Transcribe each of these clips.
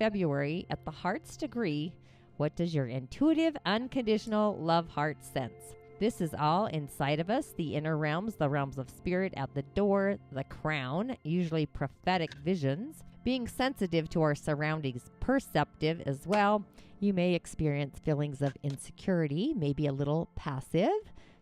February at the heart's degree. What does your intuitive, unconditional love heart sense? This is all inside of us, the inner realms, the realms of spirit at the door, the crown, usually prophetic visions, being sensitive to our surroundings, perceptive as well. You may experience feelings of insecurity, maybe a little passive,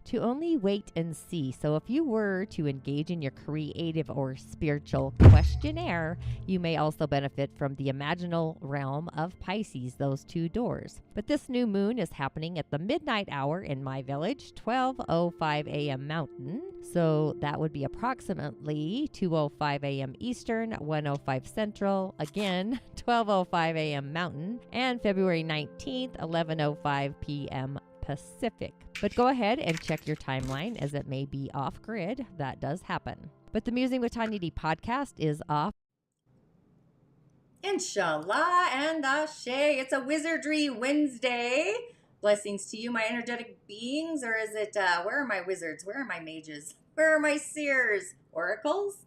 to only wait and see. So if you were to engage in your creative or spiritual questionnaire, you may also benefit from the imaginal realm of Pisces, those two doors. But this new moon is happening at the midnight hour in my village, 12:05 a.m. Mountain. So that would be approximately 2:05 a.m. Eastern, 1:05 Central, again, 12:05 a.m. Mountain, and February 19th, 11:05 p.m. Pacific. But go ahead and check your timeline as it may be off grid. That does happen. But the Musing with Tonya D podcast is off. Inshallah and Ashe. It's a Wizardry Wednesday. Blessings to you, my energetic beings. Or is it, where are my wizards? Where are my mages? Where are my seers? Oracles?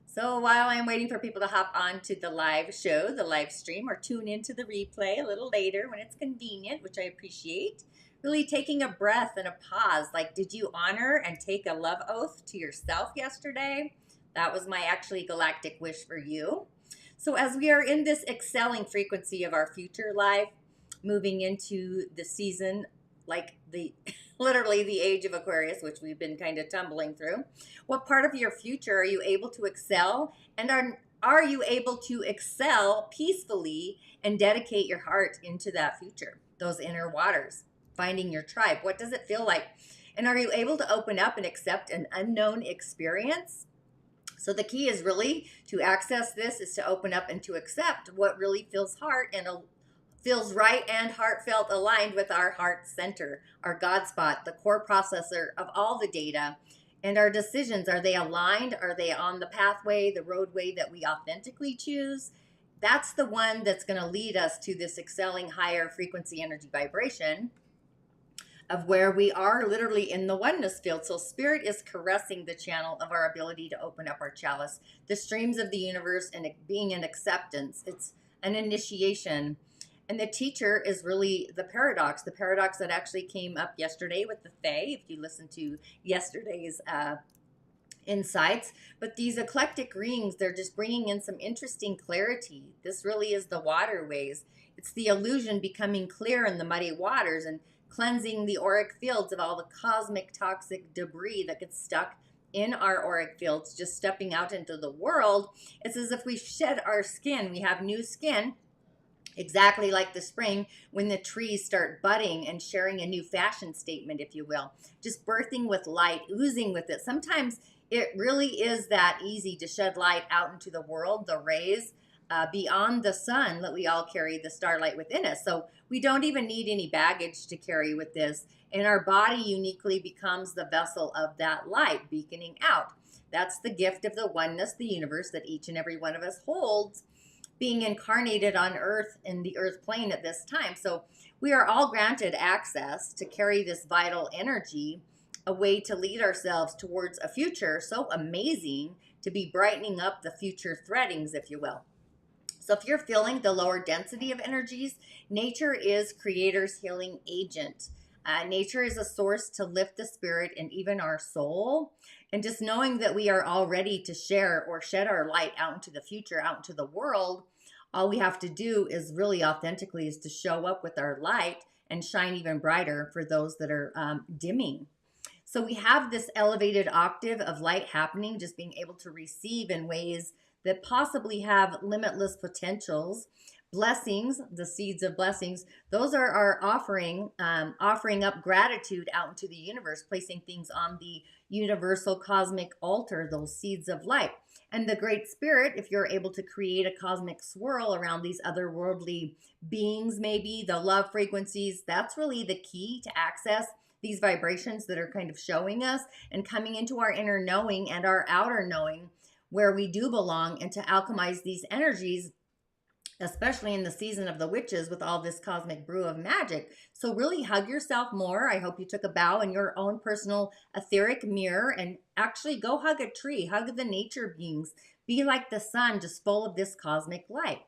So while I'm waiting for people to hop on to the live show, the live stream, or tune into the replay a little later when it's convenient, which I appreciate, really taking a breath and a pause. Like, did you honor and take a love oath to yourself yesterday? That was my actually galactic wish for you. So as we are in this excelling frequency of our future life, moving into the season, like the literally the age of Aquarius, which we've been kind of tumbling through, what part of your future are you able to excel? And are you able to excel peacefully and dedicate your heart into that future, those inner waters? Finding your tribe. What does it feel like? And are you able to open up and accept an unknown experience? So the key is really to access this is to open up and to accept what really feels heart and feels right and heartfelt aligned with our heart center, our God spot, the core processor of all the data. And our decisions, are they aligned? Are they on the pathway, the roadway that we authentically choose? That's the one that's going to lead us to this excelling higher frequency energy vibration of where we are literally in the oneness field. So spirit is caressing the channel of our ability to open up our chalice, the streams of the universe, and it being an acceptance. It's an initiation. And the teacher is really the paradox that actually came up yesterday with the Fae, if you listen to yesterday's insights. But these eclectic rings, they're just bringing in some interesting clarity. This really is the waterways. It's the illusion becoming clear in the muddy waters and cleansing the auric fields of all the cosmic toxic debris that gets stuck in our auric fields, just stepping out into the world. It's as if we shed our skin. We have new skin, exactly like the spring when the trees start budding and sharing a new fashion statement, if you will. Just birthing with light, oozing with it. Sometimes it really is that easy to shed light out into the world, the rays, beyond the sun that we all carry the starlight within us. So we don't even need any baggage to carry with this. And our body uniquely becomes the vessel of that light beaconing out. That's the gift of the oneness, the universe that each and every one of us holds, being incarnated on earth in the earth plane at this time. So we are all granted access to carry this vital energy, a way to lead ourselves towards a future so amazing, to be brightening up the future threadings, if you will. So if you're feeling the lower density of energies, nature is creator's healing agent. Nature is a source to lift the spirit and even our soul. And just knowing that we are all ready to share or shed our light out into the future, out into the world, all we have to do is really authentically is to show up with our light and shine even brighter for those that are dimming. So we have this elevated octave of light happening, just being able to receive in ways that possibly have limitless potentials. Blessings, the seeds of blessings, those are our offering up gratitude out into the universe, placing things on the universal cosmic altar, those seeds of light. And the Great Spirit, if you're able to create a cosmic swirl around these otherworldly beings, maybe the love frequencies, that's really the key to access these vibrations that are kind of showing us and coming into our inner knowing and our outer knowing, where we do belong, and to alchemize these energies, especially in the season of the witches with all this cosmic brew of magic. So really hug yourself more. I hope you took a bow in your own personal etheric mirror and actually go hug a tree, hug the nature beings. Be like the sun, just full of this cosmic light.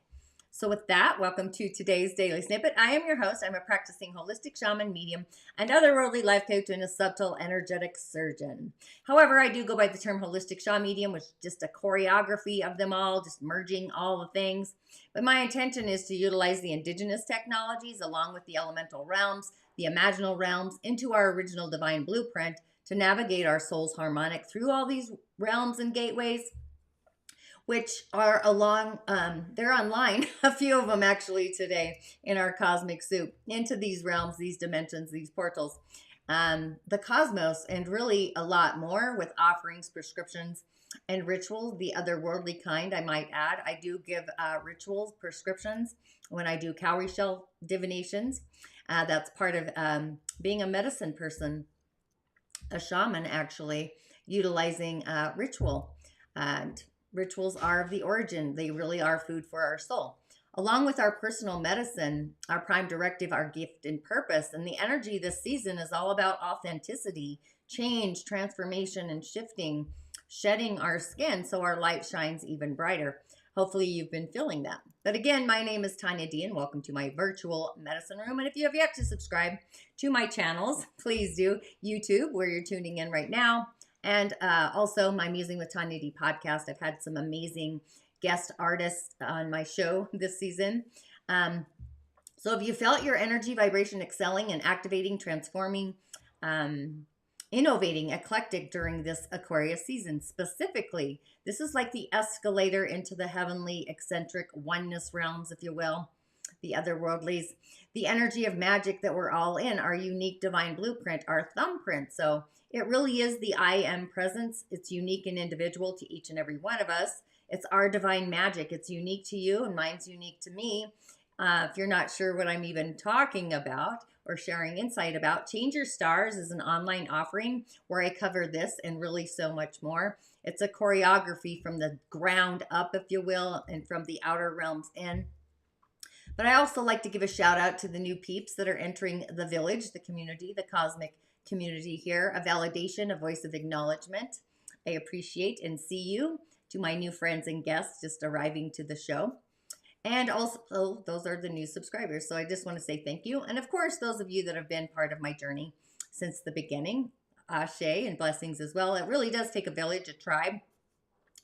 So with that, welcome to today's Daily Snippet. I am your host. I'm a practicing holistic shaman, medium, and otherworldly life coach and a subtle energetic surgeon. However, I do go by the term holistic shaman medium, which is just a choreography of them all, just merging all the things. But my intention is to utilize the indigenous technologies along with the elemental realms, the imaginal realms, into our original divine blueprint to navigate our soul's harmonic through all these realms and gateways, which are along, they're online, a few of them actually today in our cosmic soup, into these realms, these dimensions, these portals, the cosmos, and really a lot more with offerings, prescriptions, and rituals, the otherworldly kind, I might add. I do give rituals, prescriptions, when I do cowrie shell divinations. That's part of being a medicine person, a shaman actually, utilizing ritual. And rituals are of the origin. They really are food for our soul. Along with our personal medicine, our prime directive, our gift and purpose, and the energy this season is all about authenticity, change, transformation, and shifting, shedding our skin so our light shines even brighter. Hopefully you've been feeling that. But again, my name is Tonya D, and welcome to my virtual medicine room. And if you have yet to subscribe to my channels, please do. YouTube, where you're tuning in right now, and also my Musing with Tonya D podcast. I've had some amazing guest artists on my show this season. So if you felt your energy vibration excelling and activating, transforming, innovating, eclectic during this Aquarius season, specifically, this is like the escalator into the heavenly, eccentric oneness realms, if you will, the otherworldlies, the energy of magic that we're all in, our unique divine blueprint, our thumbprint. So it really is the I am presence. It's unique and individual to each and every one of us. It's our divine magic. It's unique to you, and mine's unique to me. If you're not sure what I'm even talking about or sharing insight about, Change Your Stars is an online offering where I cover this and really so much more. It's a choreography from the ground up, if you will, and from the outer realms in. But I also like to give a shout out to the new peeps that are entering the village, the community, the cosmic community here, a validation, a voice of acknowledgement. I appreciate and see you. To my new friends and guests just arriving to the show. And also, those are the new subscribers. So I just want to say thank you. And of course, those of you that have been part of my journey since the beginning, ashe and blessings as well. It really does take a village, a tribe,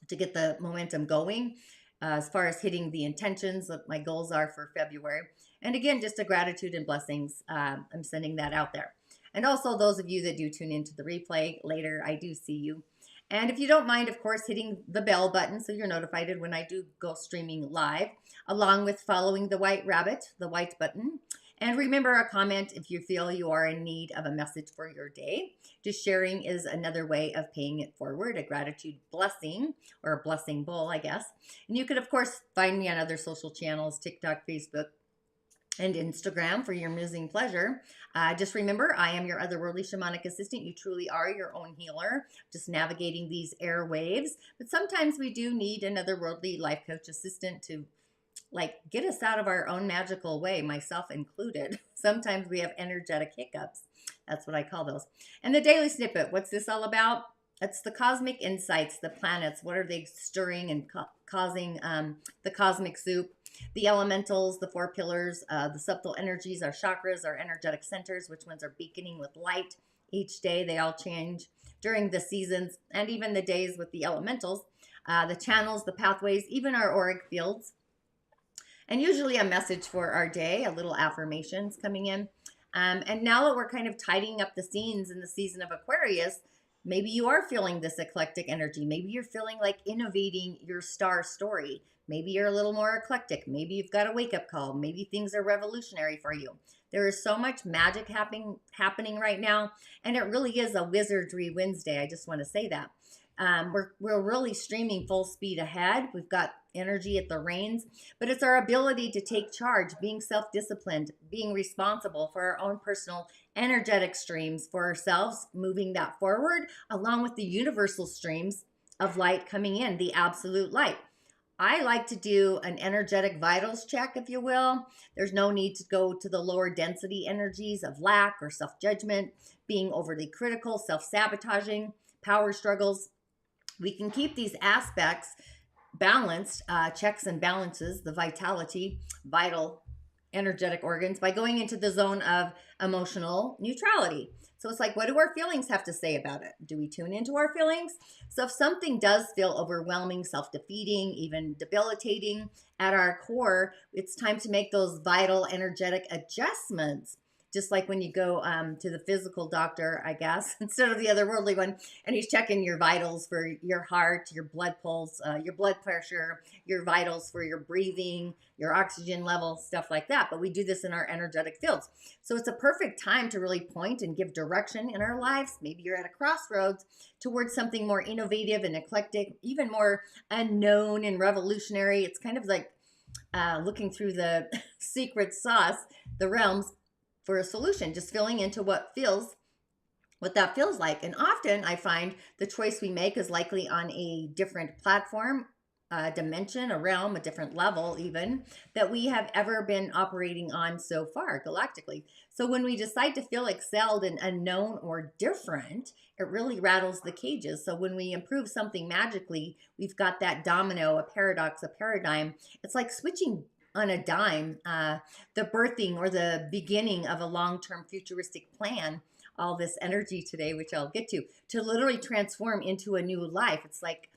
to get the momentum going as far as hitting the intentions that my goals are for February. And again, just a gratitude and blessings. I'm sending that out there. And also those of you that do tune into the replay later, I do see you. And if you don't mind, of course, hitting the bell button so you're notified when I do go streaming live, along with following the white rabbit, the white button. And remember, a comment if you feel you are in need of a message for your day. Just sharing is another way of paying it forward, a gratitude blessing, or a blessing bowl, I guess. And you could, of course, find me on other social channels, TikTok, Facebook, and Instagram for your musing pleasure. Just remember, I am your otherworldly shamanic assistant. You truly are your own healer, just navigating these airwaves. But sometimes we do need an otherworldly life coach assistant to get us out of our own magical way, myself included. Sometimes we have energetic hiccups. That's what I call those. And the daily snippet, what's this all about? It's the cosmic insights, the planets. What are they stirring and causing the cosmic soup? The elementals, the four pillars, the subtle energies, our chakras, our energetic centers, which ones are beaconing with light each day. They all change during the seasons and even the days with the elementals, the channels, the pathways, even our auric fields. And usually a message for our day, a little affirmations coming in. And now that we're kind of tidying up the scenes in the season of Aquarius, maybe you are feeling this eclectic energy. Maybe you're feeling like innovating your star story. Maybe you're a little more eclectic. Maybe you've got a wake-up call. Maybe things are revolutionary for you. There is so much magic happening right now, and it really is a Wizardry Wednesday. I just want to say that. We're really streaming full speed ahead. We've got energy at the reins, but it's our ability to take charge, being self-disciplined, being responsible for our own personal energetic streams for ourselves, moving that forward, along with the universal streams of light coming in, the absolute light. I like to do an energetic vitals check, if you will. There's no need to go to the lower density energies of lack or self-judgment, being overly critical, self-sabotaging, power struggles. We can keep these aspects balanced, checks and balances the vital energetic organs by going into the zone of emotional neutrality. So it's like, what do our feelings have to say about it? Do we tune into our feelings? So if something does feel overwhelming, self-defeating, even debilitating at our core, it's time to make those vital energetic adjustments. Just like when you go to the physical doctor, I guess, instead of the otherworldly one, and he's checking your vitals for your heart, your blood pulse, your blood pressure, your vitals for your breathing, your oxygen level, stuff like that. But we do this in our energetic fields. So it's a perfect time to really point and give direction in our lives. Maybe you're at a crossroads towards something more innovative and eclectic, even more unknown and revolutionary. It's kind of like looking through the secret sauce, the realms, for a solution, just filling into what that feels like. And often I find the choice we make is likely on a different platform, a dimension, a realm, a different level even that we have ever been operating on so far galactically. So when we decide to feel excelled and unknown or different, it really rattles the cages. So when we improve something magically, we've got that domino, a paradox, a paradigm. It's like switching on a dime, the birthing or the beginning of a long-term futuristic plan, all this energy today, which I'll get to literally transform into a new life. It's like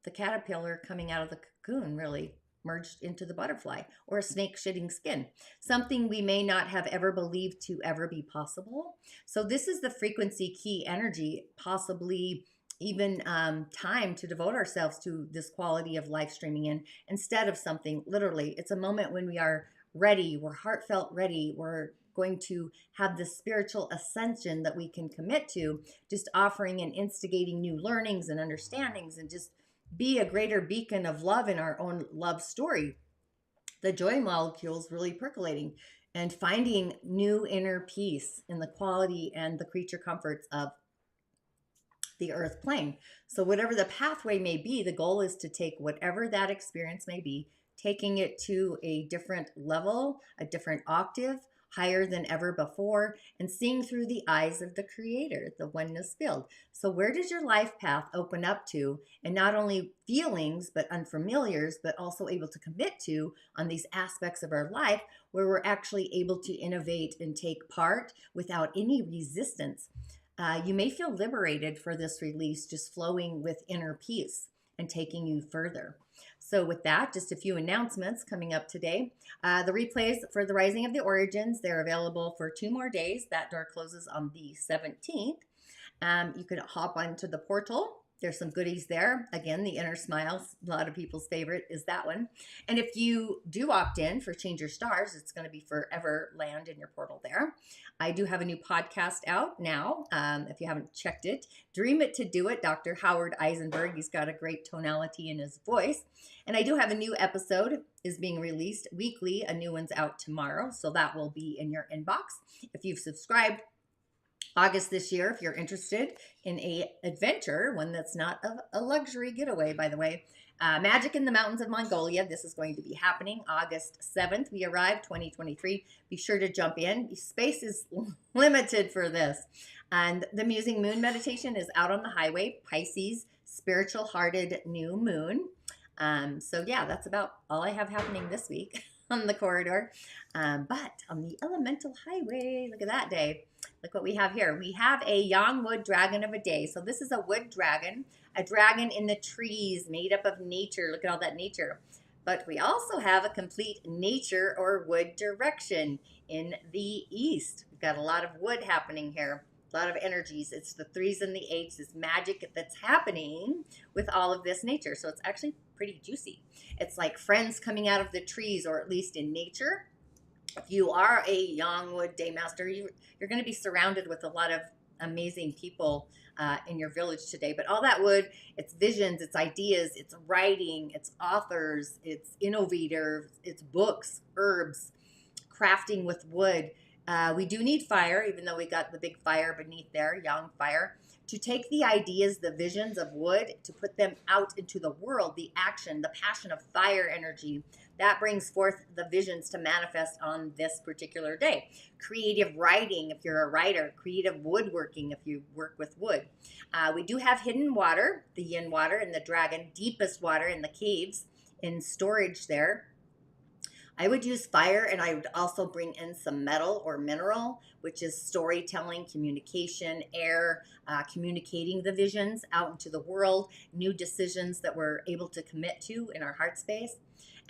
the caterpillar coming out of the cocoon, really merged into the butterfly, or a snake shedding skin, something we may not have ever believed to ever be possible. So this is the frequency key energy, possibly even time to devote ourselves to this quality of live streaming in instead of something literally. It's a moment when we are ready, we're heartfelt ready, we're going to have this spiritual ascension that we can commit to, just offering and instigating new learnings and understandings and just be a greater beacon of love in our own love story. The joy molecules really percolating and finding new inner peace in the quality and the creature comforts of the earth plane. So whatever the pathway may be, the goal is to take whatever that experience may be, taking it to a different level, a different octave, higher than ever before, and seeing through the eyes of the creator, the oneness field. So where does your life path open up to? And not only feelings, but unfamiliars, but also able to commit to on these aspects of our life where we're actually able to innovate and take part without any resistance. You may feel liberated for this release, just flowing with inner peace and taking you further. So with that, just a few announcements coming up today. The replays for the Rising of the Origins, they're available for 2 more days. That door closes on the 17th. You can hop onto the portal. There's some goodies there. Again, the inner smiles, a lot of people's favorite is that one. And if you do opt in for Change Your Stars, it's going to be forever land in your portal there. I do have a new podcast out now. If you haven't checked it, Dream It to Do It, Dr. Howard Eisenberg. He's got a great tonality in his voice. And I do have a new episode is being released weekly. A new one's out tomorrow. So that will be in your inbox. If you've subscribed, August this year, if you're interested in a adventure, one that's not a luxury getaway, by the way, Magic in the Mountains of Mongolia. This is going to be happening August 7th. We arrive 2023. Be sure to jump in. Space is limited for this. And the Musing Moon meditation is out on the highway, Pisces, spiritual hearted new moon. So yeah, that's about all I have happening this week on the corridor. But on the elemental highway, look at that day. Look what we have here. We have a young wood dragon of a day. So this is a wood dragon, a dragon in the trees made up of nature. Look at all that nature. But we also have a complete nature or wood direction in the east. We've got a lot of wood happening here, a lot of energies. It's the 3s and the 8s, this magic that's happening with all of this nature. So it's actually pretty juicy. It's like friends coming out of the trees, or at least in nature. If you are a young wood day master, you're going to be surrounded with a lot of amazing people in your village today. But all that wood, it's visions, it's ideas, it's writing, it's authors, it's innovators, it's books, herbs, crafting with wood. We do need fire, even though we got the big fire beneath there, young fire, to take the ideas, the visions of wood, to put them out into the world, the action, the passion of fire energy, that brings forth the visions to manifest on this particular day. Creative writing, if you're a writer, creative woodworking, if you work with wood. We do have hidden water, the yin water and the dragon, deepest water in the caves in storage there. I would use fire, and I would also bring in some metal or mineral, which is storytelling, communication, air, communicating the visions out into the world, new decisions that we're able to commit to in our heart space.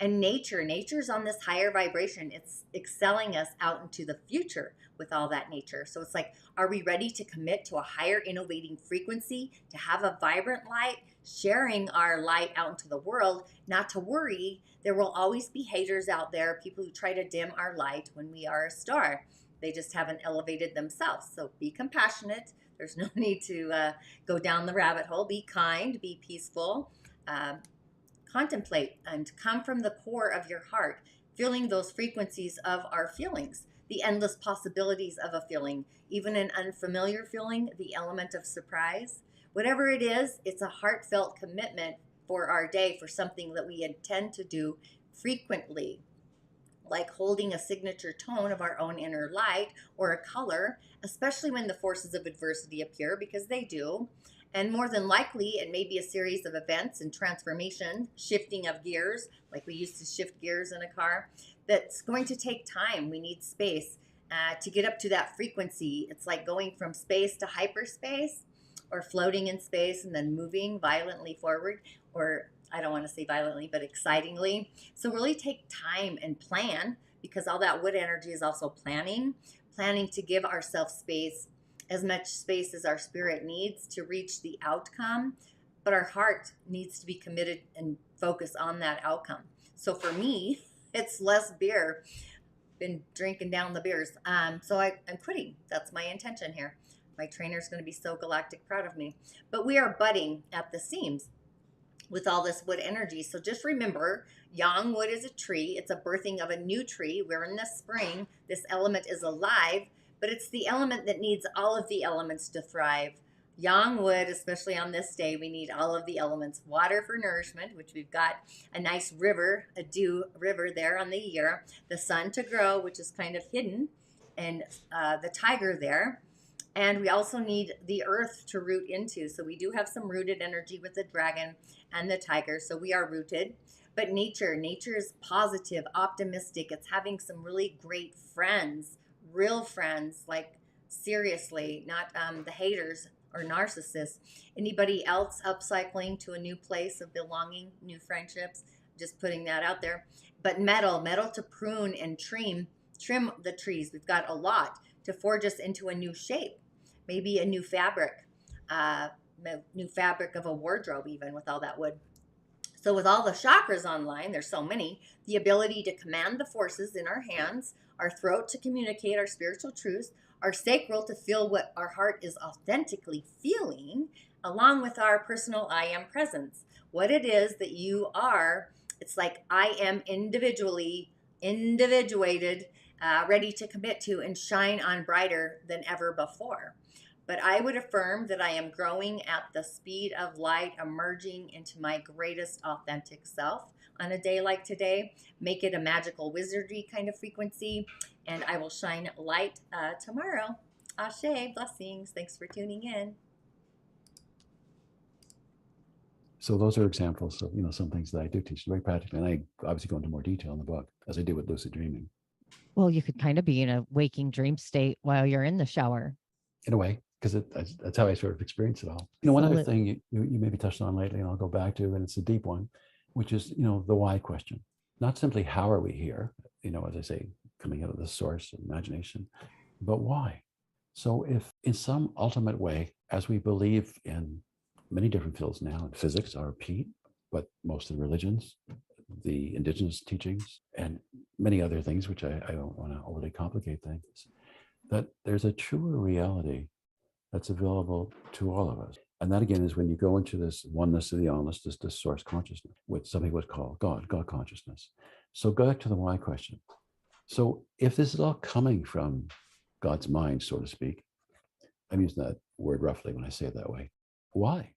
And nature's on this higher vibration. It's excelling us out into the future with all that nature. So it's like, are we ready to commit to a higher innovating frequency, to have a vibrant light, sharing our light out into the world, not to worry. There will always be haters out there, people who try to dim our light when we are a star. They just haven't elevated themselves. So be compassionate. There's no need to go down the rabbit hole. Be kind, be peaceful. Contemplate and come from the core of your heart, feeling those frequencies of our feelings, the endless possibilities of a feeling, even an unfamiliar feeling, the element of surprise. Whatever it is, it's a heartfelt commitment for our day, for something that we intend to do frequently, like holding a signature tone of our own inner light or a color, especially when the forces of adversity appear, because they do. And more than likely, it may be a series of events and transformation, shifting of gears, like we used to shift gears in a car, that's going to take time. We need space to get up to that frequency. It's like going from space to hyperspace, or floating in space and then moving violently forward, or I don't want to say violently, but excitingly. So really take time and plan, because all that wood energy is also planning to give ourselves space, as much space as our spirit needs to reach the outcome, but our heart needs to be committed and focus on that outcome. So for me, it's less beer. Been drinking down the beers. So I'm quitting. That's my intention here. My trainer's going to be so galactic proud of me. But we are budding at the seams with all this wood energy. So just remember, yang wood is a tree. It's a birthing of a new tree. We're in the spring. This element is alive, but it's the element that needs all of the elements to thrive. Yang wood, especially on this day, we need all of the elements. Water for nourishment, which we've got a nice river, a dew river there on the year. The sun to grow, which is kind of hidden, and the tiger there. And we also need the earth to root into. So we do have some rooted energy with the dragon and the tiger. So we are rooted. But nature is positive, optimistic. It's having some really great friends, real friends, like seriously, not the haters or narcissists. Anybody else upcycling to a new place of belonging, new friendships, just putting that out there. But metal to prune and trim the trees. We've got a lot to forge us into a new shape, maybe a new fabric of a wardrobe, even with all that wood. So with all the chakras online, there's so many, the ability to command the forces in our hands, our throat to communicate our spiritual truths, our sacral to feel what our heart is authentically feeling, along with our personal I am presence. What it is that you are, it's like I am individuated, ready to commit to and shine on brighter than ever before. But I would affirm that I am growing at the speed of light, emerging into my greatest authentic self on a day like today. Make it a magical wizardry kind of frequency, and I will shine light tomorrow. Ashe, blessings. Thanks for tuning in. So those are examples of, some things that I do teach very practically. And I obviously go into more detail in the book, as I do with lucid dreaming. Well, you could kind of be in a waking dream state while you're in the shower. In a way, because that's how I sort of experience it all. One other thing you maybe touched on lately, and I'll go back to, and it's a deep one, which is, the why question. Not simply how are we here, as I say, coming out of the source of imagination, but why? So if in some ultimate way, as we believe in many different fields now, in physics, I repeat, but most of the religions, the indigenous teachings, and many other things, which I don't want to overly complicate things, that there's a truer reality that's available to all of us. And that, again, is when you go into this oneness of the honest, this source consciousness, what some people would call God consciousness. So go back to the why question. So if this is all coming from God's mind, so to speak, I'm using that word roughly when I say it that way, why?